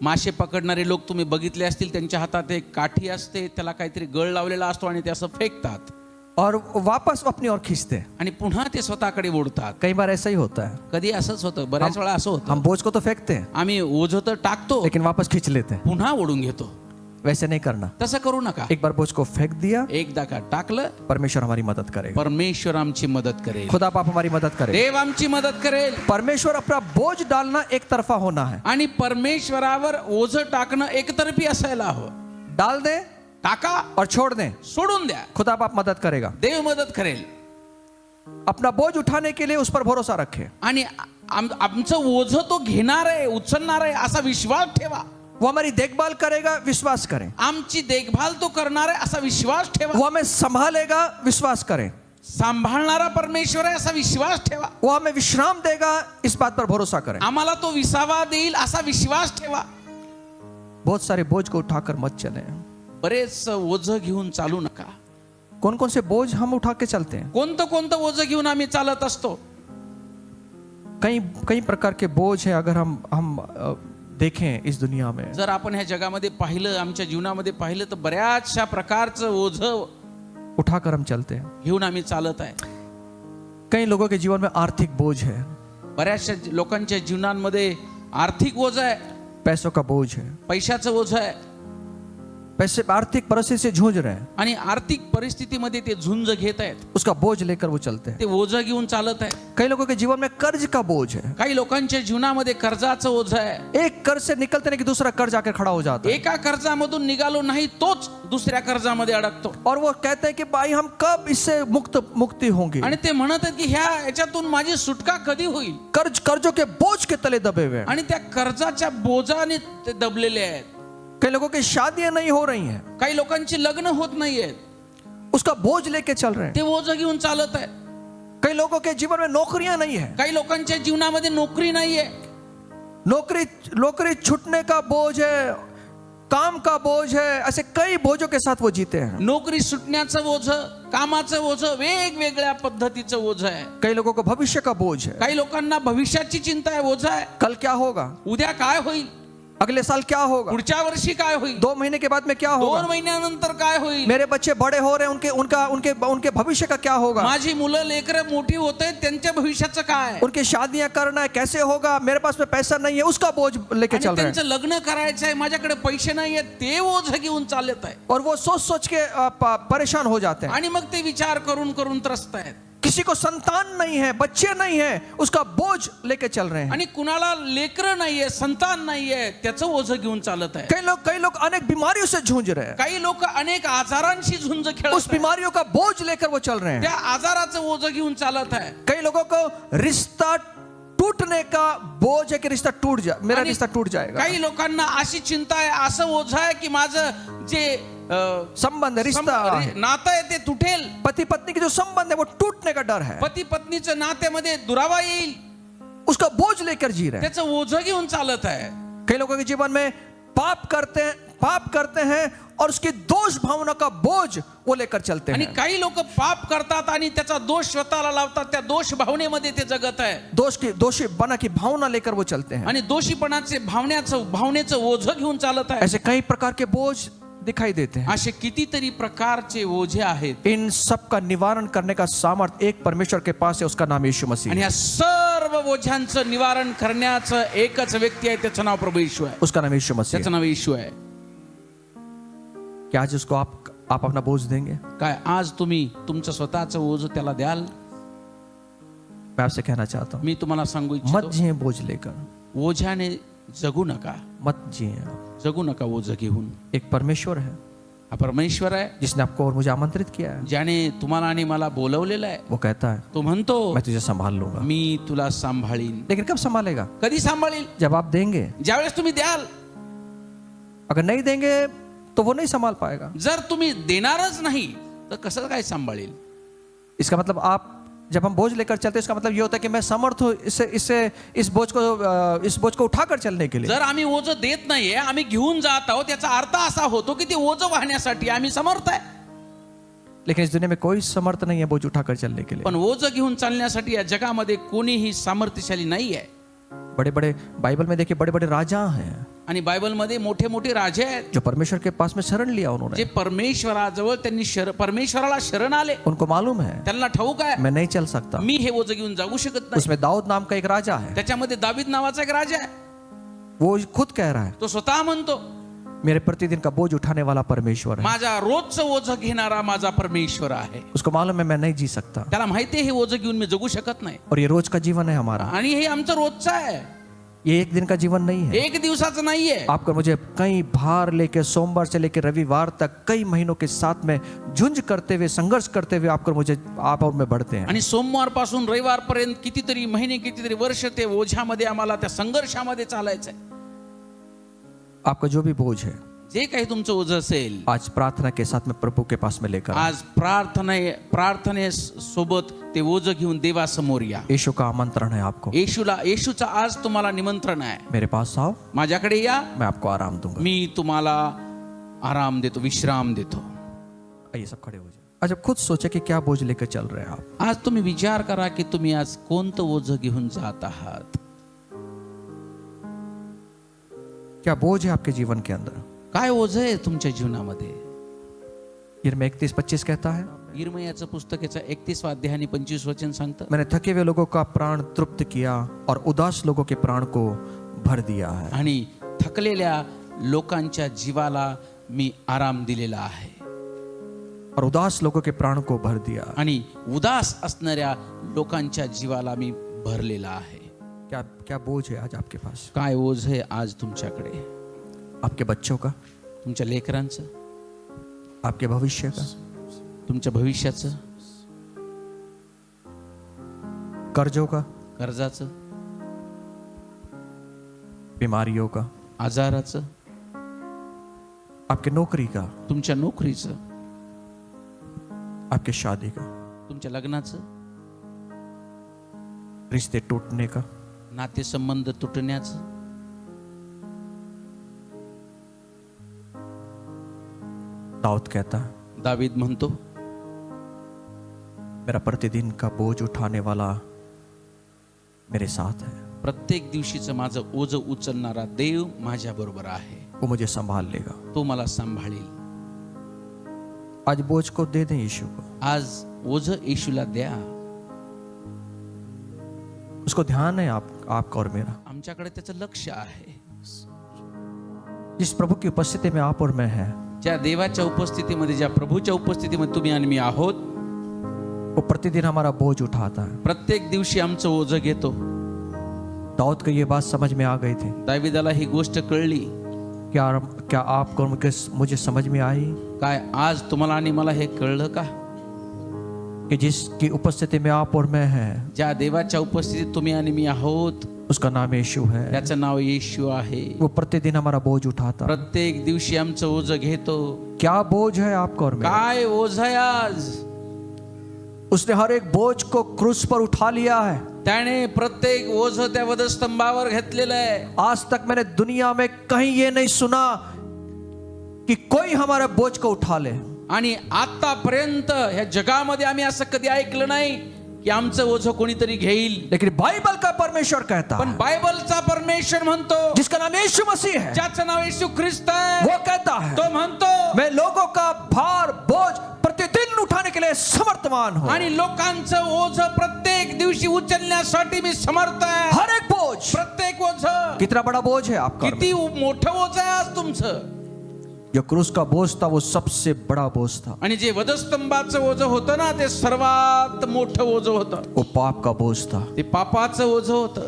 मासे पकडणारे लोग तुम्ही बघितले असतील. त्यांच्या हातात एक काठी असते, त्याला काहीतरी गळ लावलेला असतो आणि ते असं फेकतात और वापस अपनी ओर खींचते हैं। आणि पुन्हा ते स्वतःकडे ओढतात. कई बार ऐसा ही होता है, कधी असंच होतं, बऱ्याच वेळा असं होतं. हम बोझ को तो फेंकते हैं आम्ही ओझं तर टाकतो, लेकिन वापस खींच लेते हैं। पुन्हा ओढून घेतो. वैसे नहीं करना। तसं करू नका. एक बार बोझ को फेंक दिया, एकदा का टाकलं, परमेश्वर हमारी मदद करेगा। परमेश्वर आमची मदत करेल. खुदा बाप हमारी मदद करे। देव आमची मदत करेल. परमेश्वर अपना बोझ डालना एक तरफा होना है। आणि परमेश्वरावर ओझं टाकणं एकतर्फी असायला हवं. डाल दे, टाका और छोड़ दें, सोडून द्या, खुदा बाप मदद करेगा। देव मदत करेल. अपना बोझ उठाने के लिए उस पर भरोसा रखें। आणि आमचं ओझं तो घेणार आहे, उचलणार आहे असा विश्वास ठेवा. वो हमारी देखभाल करेगा, विश्वास करें। आमची देखभाल तो करणार आहे असा विश्वास ठेवा. वो हमें संभालेगा, विश्वास करें। सांभाळणारा परमेश्वर आहे असा विश्वास ठेवा. वो हमें विश्राम देगा, इस बात पर भरोसा करें। आम्हाला तो विसावा देईल असा विश्वास ठेवा. बहुत सारे बोझ को उठाकर मत चले। बरेच ओझं घेऊन चालू नका. कौन कौन से बोझ हम उठा के चलते हैं? कोणतं कोणतं ओझं घेऊन आम्ही चालत असतो. कई कई प्रकार के बोझ हैं। अगर हम देखें इस दुनिया में, जर आपण ह्या जगामध्ये पाहिलं, आमच्या जीवनामध्ये पाहिलं, तर बऱ्याचशा प्रकारचं ओझं उठाकर हम चलते हैं। घेऊन आम्ही चालत आहे. कई लोगों के जीवन में आर्थिक बोझ है, बऱ्याचशा लोकांच्या जीवनांमध्ये आर्थिक ओझं आहे, पैसों का बोझ है, पैशाचं ओझं आहे. पैसे आर्थिक परिस्थिति से जूझ रहे हैं, आणि आर्थिक परिस्थितीमध्ये ते झुंज घेत आहेत. उसका बोझ लेकर वो चलते हैं। ते ओझं घेऊन चालत आहे. कई लोगों के जीवन में कर्ज का बोझ है। काही लोकांच्या जीवनामध्ये कर्जाचं ओझं आहे. एक कर्ज से निकलते नहीं कि दूसरा कर्ज आकर खड़ा हो जाता है, एका कर्जामधून निघालो नाही तोच दुसऱ्या कर्जामध्ये अडकतो. और वो कहते हैं कि भाई हम कब इससे मुक्ति होंगे। आणि ते म्हणत आहेत की याच्यातून माझी सुटका कधी होईल. कर्जों के बोझ के तले दबे हुए हैं। आणि त्या कर्जाच्या बोजाने ते दबलेले आहेत. कई लोगों की शादियां नहीं हो रही हैं, काही लोकांची लग्न होत नाहीयेत, उसका बोझ लेके चल रहे हैं। ते ओझं घेऊन चालत आहेत. कई लोगों के जीवन में नौकरियां नहीं है, काही लोकांच्या जीवनामध्ये नोकरी नाहीये, नौकरी छूटने का बोझ है, काम का बोझ है। ऐसे कई बोझों के साथ वो जीते हैं। नोकरी सुटण्याचं ओझं, कामाचं ओझं, वेगवेगळ्या पद्धतीचं ओझं आहे. कई लोगों को भविष्य का बोझ है, काही लोकांना भविष्याची चिंता आहे, ओझं आहे. कल क्या होगा, उद्या काय होईल, अगले साल क्या होगा, पुढच्या वर्षी काय होईल, 2 महीने के बाद में क्या 2 होगा, महिन्यानंतर काय होईल, मेरे बच्चे बड़े हो रहे हैं, उनके भविष्य का क्या होगा, माझी मुलं लेकरं मोठी होत आहेत, त्यांच्या भविष्याचं काय, उनकी शादियां करना है, कैसे होगा, मेरे पास में पैसा नहीं है, उसका बोझ लेके आणि चल रहे हैं। त्यांचं लग्न करायचं आहे, माझ्याकडे पैसे नाहीये, ते ओझं घेऊन चालत आहे. और वो सोच के परेशान हो जाते हैं। आणि मग ते विचार करून करून त्रस्त आहेत. किसी को संतान नहीं है, बच्चे नहीं है, उसका बोझ लेके चल रहे हैं। आणि कुणाला लेकरं नाहीये, संतान नाहीये, त्याचं ओझं घेऊन चालत आहे. कई लोग अनेक बीमारियों से जूझ रहे हैं, काही लोक अनेक आजारांशी झुंज उस खेळत आहेत. बीमारियों का बोझ लेकर वो चल रहे हैं। त्या आजाराचं ओझं घेऊन चालत आहे. कई लोगों को रिश्ता टूटने का बोझ है कि रिश्ता टूट जाए, मेरा आणि रिश्ता टूट जाएगा। काही लोकांना अशी चिंता आहे, असं ओझं आहे की माझं जे संबंध, रिश्ता है, नातं आहे ते तुटेल. पति पत्नी की जो संबंध है वो टूटने का डर है, पती पत्नीचं नात्यामध्ये दुरावा येईल, उसका बोझ लेकर जी रहे हैं। त्याचं ओझं घेऊन चालत आहे. कई लोगों के जीवन में पाप करते हैं और उसकी दोष भावना का बोझ वो लेकर चलते आणि हैं। काही लोक पाप करतात आणि त्याचा दोष स्वतःला लावतात. त्या दोष भावनेमध्ये ते जगत आहे. दोषी बना की भावना लेकर वो चलते हैं। आणि दोषीपणाचे भावनेचं ओझं घेऊन चालत आहे. ऐसे कई प्रकार के बोझ दिखाई देते हैं। असे कितीतरी प्रकारचे ओझे आहेत. इन सब का निवारण करने का सामर्थ्य एक परमेश्वर के पास है, उसका नाम यीशु मसीह आणि है। या सर्व ओझ्यांचं निवारण करण्याचं एकच व्यक्ती आहे, त्याचं नाव प्रभू येशू आहे. उसका नाम यीशु मसीह त्याचं है। नाव येशू आहे. क्या आज उसको आप अपना बोझ देंगे? काय आज तुम्ही तुमचं स्वतःचं ओझं त्याला द्याल? मैं आपसे कहना चाहता हूँ, मी तुम्हाला सांगू मत इच्छितो, जिए बोझ लेकर, ओझ्याने जगू नका. मत जिए। जगू नका ओझं घेऊन. एक परमेश्वर है हा परमेश्वर आहे, जिसने आपको और मुझे आमंत्रित किया है। ज्याने तुम्हाला आणि मला बोलवलेलं आहे. वो कहता है तो म्हणतो, मैं तुझे संभाल लूंगा। मी तुला सांभाळीन. लेकिन कब संभालेगा? कधी सांभाळील? जब आप देंगे। ज्यावेळेस तुम्ही द्याल. अगर नहीं देंगे तो वो नहीं संभाल पाएगा। जर तुम्ही देणारच नाही तर कसं काय सांभाळेल? इसका मतलब आप जब हम बोझ लेकर चलते हैं, इसका मतलब ये होता है कि मैं समर्थ हूँ इस बोझ को उठाकर चलने के लिए। जर आम्ही ओझं देत नाहीये, आम्ही घेऊन जात आहोत, त्याचा अर्थ असा होतो की ते ओझं वाहण्यासाठी आम्ही समर्थ आहे. लेकिन इस दुनिया में कोई समर्थ नहीं है बोझ उठाकर चलने के लिए। पण ओझं घेऊन चालण्यासाठी या जगामध्ये कोणीही सामर्थ्यशाली नाही आहे. बड़े बड़े बाइबल में देखिए बड़े बड़े राजा हैं आणि बायबलमध्ये मोठे मोठे राजे आहेत जो परमेश्वर के पास में शरण लिया जे उन्होंने। परमेश्वराजवळ त्यांनी परमेश्वराला शरण आले. उनको मालूम है त्यांना ठाऊक आहे मैं नहीं चल सकता। मी हे ओझं घेऊन जाऊ शकत नाही. उसमें दाऊद नाम का एक राजा है, त्याच्यामध्ये दावीद नावाचा एक राजा आहे. वो खुद कह रहा है तो स्वतः म्हणतो मेरे प्रतिदिन का बोझ उठाने वाला परमेश्वर है। माझा रोजचं ओझं घेणारा माझा परमेश्वर आहे. उसको मालूम है मैं नहीं जी सकता, त्याला माहिती आहे हे ओझं घेऊन मी जगू शकत नाही. और ये रोज का जीवन है हमारा, आणि हे आमचं रोजचं आहे, ये एक दिन का जीवन नहीं है। एक दिवसाचं नाहीये. आपको मुझे कई भार लेके सोमवार से लेकर रविवार तक कई महीनों के साथ में झुंझ करते हुए संघर्ष करते हुए आपको मुझे आप और मैं बढ़ते हैं। आणि सोमवार पासून रविवार पर्यंत कितीतरी महिने कितीतरी वर्ष ते ओझ्यामध्ये आम्हाला त्या संघर्षामध्ये चालायचंय. आपका जो भी बोझ है जे काही तुमचं ओझं असेल आज प्रार्थना के साथ में प्रभु के पास में लेकर आज प्रार्थने सोबत ते ओझं घेऊन देवासमोर या. यीशु का आमंत्रण है आपको, येशूचा आज तुम्हाला निमंत्रण आहे. मेरे पास आओ, माझ्याकडे या, मैं आपको आराम दूंगा। मी तुम्हाला आराम देतो, विश्राम देतो. आइए सब खड़े हो जाए। अच्छा खुद सोचे कि क्या बोझ लेकर चल रहे हैं आप। आज तुम्ही विचार करा की तुम्ही आज कोणतं ओझं घेऊन जात आहात. क्या बोझ है आपके जीवन के अंदर। काय ओझं आहे तुमच्या जीवनामध्ये. यिर्मयाह 31:25 कहता है यिर्मयाचं पुस्तकाचा 31वां अध्याय आणि 25 वचन सांगतं, मैंने थके हुए लोगों का प्राण तृप्त किया और उदास लोगों के प्राण को भर दिया है। आणि थकलेल्या लोकांच्या जीवाला मी आराम दिलेला आहे. और उदास लोगों के प्राण को भर दिया। आणि उदास असणाऱ्या लोकांच्या जीवाला मी भरलेला आहे. क्या क्या बोझ है आज आपके पास। काय ओझ आहे आज तुमच्याकडे. आपके बच्चों का, तुमच्या लेकरांचं, आपके भविष्य का, तुमच्या भविष्याचं, कर्जों का, कर्जाचं, बीमारियों का, आजाराचं, आपके नौकरी का, तुमच्या नोकरीचं, आपके शादी का, तुमच्या लग्नाचं, रिश्ते टूटने का, नातेसंबंध तुटण्याचं. दाऊद कहता है दावीद म्हणतो मेरा प्रतिदिन का बोझ उठाने वाला मेरे साथ है, प्रत्येक दिवशीचं माझं ओझं उचलणारा देव माझ्या बरोबर आहे. वो मुझे संभाल लेगा। तो मला सांभाळेल. आज बोझ को दे दें यीशु को, आज ओझं येशूला द्या. उसको ध्यान है आपका और मेरा। आमच्याकडे त्याचं लक्ष आहे. जिस प्रभु की उपस्थिति में आप और मैं हैं, ज्या देवाच्या उपस्थितीमध्ये, ज्या प्रभूच्या उपस्थितीमध्ये तुम्ही आणि मी आहोत, वो प्रतिदिन हमारा बोझ उठाता है। प्रत्येक दिवशी आमचं ओझं घेतो. दाऊद को ये बात समझ में आ गई थी। दाविदाला ही गोष्ट कळली. क्या आपको और मुझे समझ में आई काय आज तुम्हाला आणि मला हे कळलं का कि जिसकी उपस्थिति में आप और मैं हैं, ज्या देवाच्या उपस्थितीत तुम्ही आणि मी आहोत उसका नाम यीशु है। त्याचं नाव येशू आहे. वो प्रतिदिन हमारा बोझ उठाता है। प्रत्येक दिवशी आमचं ओझं घेतो. क्या बोझ है आपका और मेरा। काय ओझं आहे आज. उसने हर एक बोझ को क्रूस पर उठा लिया है। त्याने प्रत्येक ओझं त्या वधस्तंभावर घेतलेलं आहे. आज तक मैंने दुनिया में कहीं ये नहीं सुना कि कोई हमारे बोझ को उठा ले। आणि आतापर्यंत ह्या जगामध्ये आम्ही असं कधी ऐकलं नाही की आमचं ओझं कोणीतरी घेईल. लेकिन बाइबल का परमेश्वर कहता पण है, बायबलचा परमेश्वर म्हणतो, जिसका नाम यीशु मसीह है, ज्याचं नाव येशू ख्रिस्त आहे, वो कहता है तो म्हणतो मैं लोगों का भार बोझ प्रतिदिन उठाने के लिए समर्थवान हूं। आणि लोकांचं ओझं प्रत्येक दिवशी उचलण्यासाठी मी समर्थ आहे. हर एक बोझ, प्रत्येक ओझं. कितना बड़ा बोझ है आपका और किती मोठं ओझं आहे आज तुमचं. मेरा। जो क्रूस का बोझ था वो सबसे बड़ा बोझ था। आणि जे वधस्तंभाचं ओझं होतं ना, ते सर्वात मोठं ओझं होतं. वो पाप का बोझ था। ते पापाचं ओझं होतं.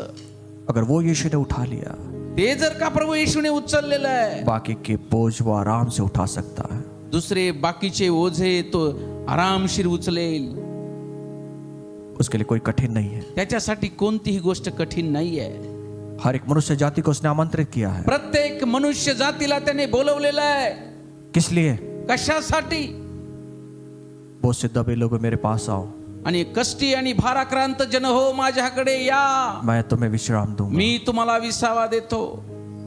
अगर वो यीशु ने उठा लिया, ते जर का प्रभू येशूने उचललेलं आहे, बाकी के बोझ वो आराम से उठा सकता है। दुसरे बाकीचे ओझे तो आरामशीर उचलेल. उसके लिए कोई कठिन नहीं है। त्याच्यासाठी कोणतीही गोष्ट कठीण नाही आहे. हर एक मनुष्य जाति को उसने आमंत्रित किया है। प्रत्येक मनुष्य जातीला त्याने बोलवलेलं आहे. किस लिए। कशासाठी. बहुत से दबे लोग मेरे पास आओ, आणि कष्टी आणि भाराक्रांत जन हो माझ्याकडे या, मैं तुम्हें विश्राम दूंगा, मी तुम्हाला विसावा देतो,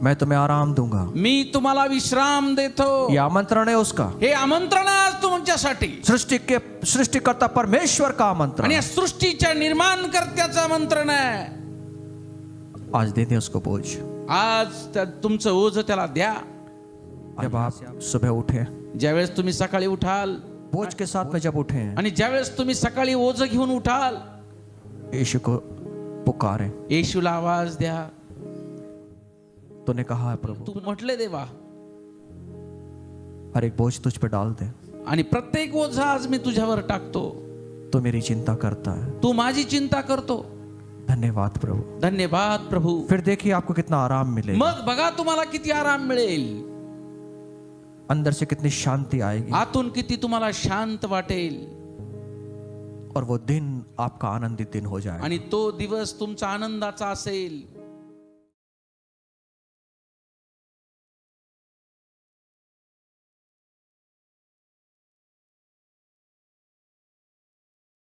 मैं तुम्हें आराम दूंगा. मी तुम्हाला विश्राम देतो. ये आमंत्रण है उसका. हे आमंत्रण आहे आज तुमच्यासाठी, सृष्टिकर्ता परमेश्वर का आमंत्रण. आणि या सृष्टीच्या निर्माणकर्त्याचं आमंत्रण आहे. आज दे दे उसको बोझ. आज तुमचं ओझ त्याला द्या. जब आप सुबह उठे, ज्यावेळेस तुम्ही सकाळी उठाल, बोझ के साथ में जब उठे, आणि ज्यावेळेस तुम्ही सकाळी ओझ घेऊन उठाल, यीशु को पुकारे. येशूला आवाज द्या. तूने कहा है प्रभु, तू म्हटले देवा, हर एक बोझ तुझ पे डाल दे. आणि प्रत्येक ओझ आज मी तुझ्यावर टाकतो. तू मेरी चिंता करता है. तू माझी चिंता करतो. धन्यवाद प्रभु. धन्यवाद प्रभू. फिर देखिए आपको कितना आराम मिलेगा. मग बघा तुम्हाला किती आराम मिळेल, अंदर से कितनी शांति आएगी, आतून किती तुम्हाला शांत वाटेल, और वो दिन आपका आनंदित दिन हो जाएगा. आणि तो दिवस तुमचा आनंदाचा असेल.